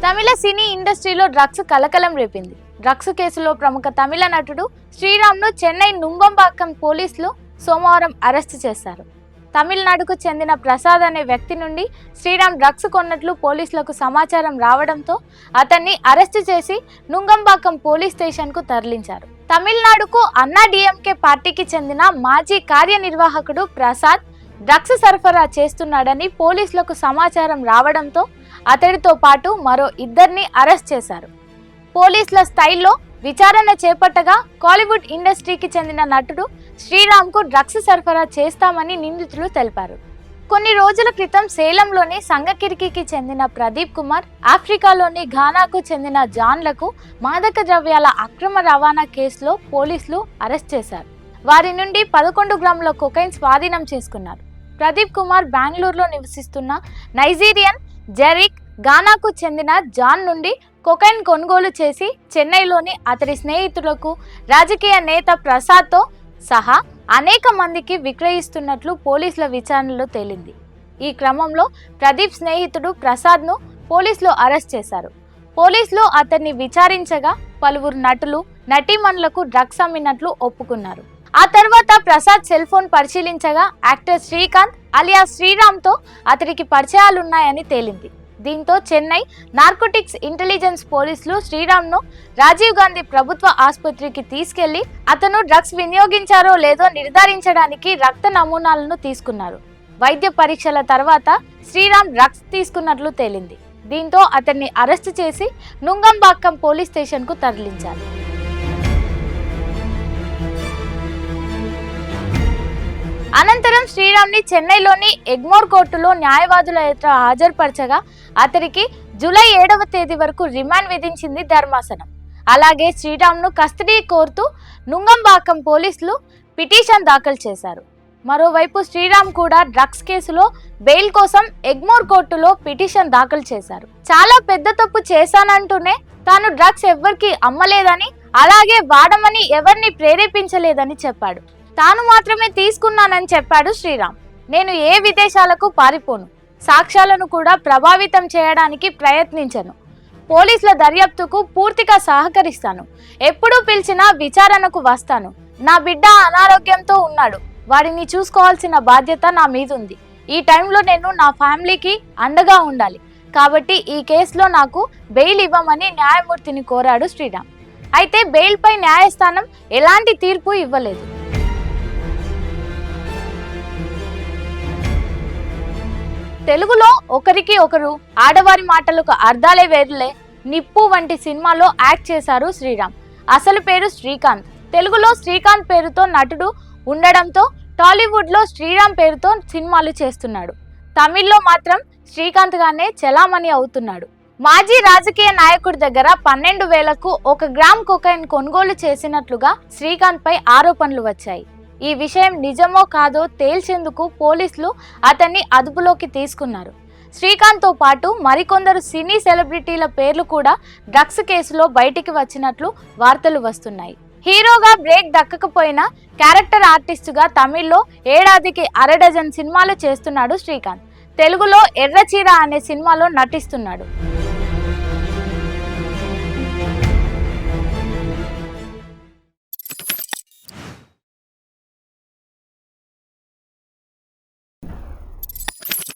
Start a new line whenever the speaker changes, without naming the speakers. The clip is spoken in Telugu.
తమిళ సినీ ఇండస్ట్రీలో డ్రగ్స్ కలకలం రేపింది. డ్రగ్స్ కేసులో ప్రముఖ తమిళ నటుడు శ్రీరామ్ను చెన్నై నుంబంబాక్కం పోలీసులు సోమవారం అరెస్టు చేశారు. తమిళనాడుకు చెందిన ప్రసాద్ అనే వ్యక్తి నుండి శ్రీరామ్ డ్రగ్స్ కొన్నట్లు పోలీసులకు సమాచారం రావడంతో అతన్ని అరెస్టు చేసి నుంగంబాక్కం పోలీస్ స్టేషన్కు తరలించారు. తమిళనాడుకు అన్నా డిఎంకే పార్టీకి చెందిన మాజీ కార్యనిర్వాహకుడు ప్రసాద్ డ్రగ్స్ సరఫరా చేస్తున్నాడని పోలీసులకు సమాచారం రావడంతో అతడితో పాటు మరో ఇద్దరిని అరెస్ట్ చేశారు. పోలీసుల స్టైల్లో విచారణ చేపట్టగా కాలీవుడ్ ఇండస్ట్రీకి చెందిన నటుడు శ్రీరామ్కు డ్రగ్స్ సరఫరా చేస్తామని నిందితులు తెలిపారు. కొన్ని రోజుల క్రితం సేలంలోని సంగకిరికి చెందిన ప్రదీప్ కుమార్, ఆఫ్రికాలోని ఘానాకు చెందిన జాన్లకు మాదక ద్రవ్యాల అక్రమ రవాణా కేసులో పోలీసులు అరెస్ట్ చేశారు. వారి నుండి 11 గ్రాముల కొకైన్ స్వాధీనం చేసుకున్నారు. ప్రదీప్ కుమార్ బెంగళూరులో నివసిస్తున్న నైజీరియన్ జెరిక్, ఘానాకు చెందిన జాన్ నుండి కొకైన్ కొనుగోలు చేసి చెన్నైలోని అతడి స్నేహితులకు, రాజకీయ నేత ప్రసాద్తో సహా అనేక మందికి విక్రయిస్తున్నట్లు పోలీసుల విచారణలో తేలింది. ఈ క్రమంలో ప్రదీప్ స్నేహితుడు ప్రసాద్ను పోలీసులు అరెస్ట్ చేశారు. పోలీసులు అతన్ని విచారించగా పలువురు నటులు, నటీమణులకు డ్రగ్స్ అమ్మినట్లు ఒప్పుకున్నారు. ఆ తర్వాత ప్రసాద్ సెల్ ఫోన్ పరిశీలించగా యాక్టర్ శ్రీకాంత్ అలియా శ్రీరామ్తో అతడికి పరిచయాలున్నాయని తేలింది. దీంతో చెన్నై నార్కోటిక్స్ ఇంటెలిజెన్స్ పోలీసులు శ్రీరామ్ను రాజీవ్ గాంధీ ప్రభుత్వ ఆసుపత్రికి తీసుకెళ్లి అతను డ్రగ్స్ వినియోగించారో లేదో నిర్ధారించడానికి రక్త నమూనాలను తీసుకున్నారు. వైద్య పరీక్షల తర్వాత శ్రీరామ్ డ్రగ్స్ తీసుకున్నట్లు తేలింది. దీంతో అతన్ని అరెస్టు చేసి నుంగంబాక్కం పోలీస్ స్టేషన్కు తరలించారు. అనంతరం శ్రీరామ్ని చెన్నైలోని ఎగ్మోర్ కోర్టులో న్యాయవాదుల ఎదుట హాజరుపరచగా అతడికి జూలై 7వ తేదీ వరకు రిమాండ్ విధించింది ధర్మాసనం. అలాగే శ్రీరామ్ను కస్టడీ కోరుతూ నుంగంబాక్కం పోలీసులు పిటిషన్ దాఖలు చేశారు. మరోవైపు శ్రీరామ్ కూడా డ్రగ్స్ కేసులో బెయిల్ కోసం ఎగ్మోర్ కోర్టులో పిటిషన్ దాఖలు చేశారు. చాలా పెద్ద తప్పు చేశానంటూనే తాను డ్రగ్స్ ఎవ్వరికి అమ్మలేదని, అలాగే వాడమని ఎవరిని ప్రేరేపించలేదని చెప్పాడు. తాను మాత్రమే తీసుకున్నానని చెప్పాడు శ్రీరామ్. నేను ఏ విదేశాలకు పారిపోను, సాక్ష్యాలను కూడా ప్రభావితం చేయడానికి ప్రయత్నించను, పోలీసుల దర్యాప్తుకు పూర్తిగా సహకరిస్తాను, ఎప్పుడూ పిలిచినా విచారణకు వస్తాను, నా బిడ్డ అనారోగ్యంతో ఉన్నాడు, వాడిని చూసుకోవాల్సిన బాధ్యత నా మీద ఉంది, ఈ టైంలో నేను నా ఫ్యామిలీకి అండగా ఉండాలి, కాబట్టి ఈ కేసులో నాకు బెయిల్ ఇవ్వమని న్యాయమూర్తిని కోరాడు శ్రీరామ్. అయితే బెయిల్పై న్యాయస్థానం ఎలాంటి తీర్పు ఇవ్వలేదు. తెలుగులో ఒకరికి ఒకరు, ఆడవారి మాటలకు అర్థాలే వేరులే, నిప్పు వంటి సినిమాలో యాక్ట్ చేశారు శ్రీరామ్. అసలు పేరు శ్రీకాంత్. తెలుగులో శ్రీకాంత్ పేరుతో నటుడు ఉండడంతో టాలీవుడ్లో శ్రీరామ్ పేరుతో సినిమాలు చేస్తున్నాడు. తమిళ్లో మాత్రం శ్రీకాంత్ గానే చలామణి అవుతున్నాడు. మాజీ రాజకీయ నాయకుడి దగ్గర 12,000కు 1 గ్రామ్ కొకైన్ కొనుగోలు చేసినట్లుగా శ్రీకాంత్ పై ఆరోపణలు వచ్చాయి. ఈ విషయం నిజమో కాదో తేల్చేందుకు పోలీసులు అతన్ని అదుపులోకి తీసుకున్నారు. శ్రీకాంత్తో పాటు మరికొందరు సినీ సెలబ్రిటీల పేర్లు కూడా డ్రగ్స్ కేసులో బయటికి వచ్చినట్లు వార్తలు వస్తున్నాయి. హీరోగా బ్రేక్ దక్కకపోయినా క్యారెక్టర్ ఆర్టిస్టుగా తమిళ్లో ఏడాదికి 1/2 డజన్ సినిమాలు చేస్తున్నాడు శ్రీకాంత్. తెలుగులో ఎర్రచీర అనే సినిమాలో నటిస్తున్నాడు.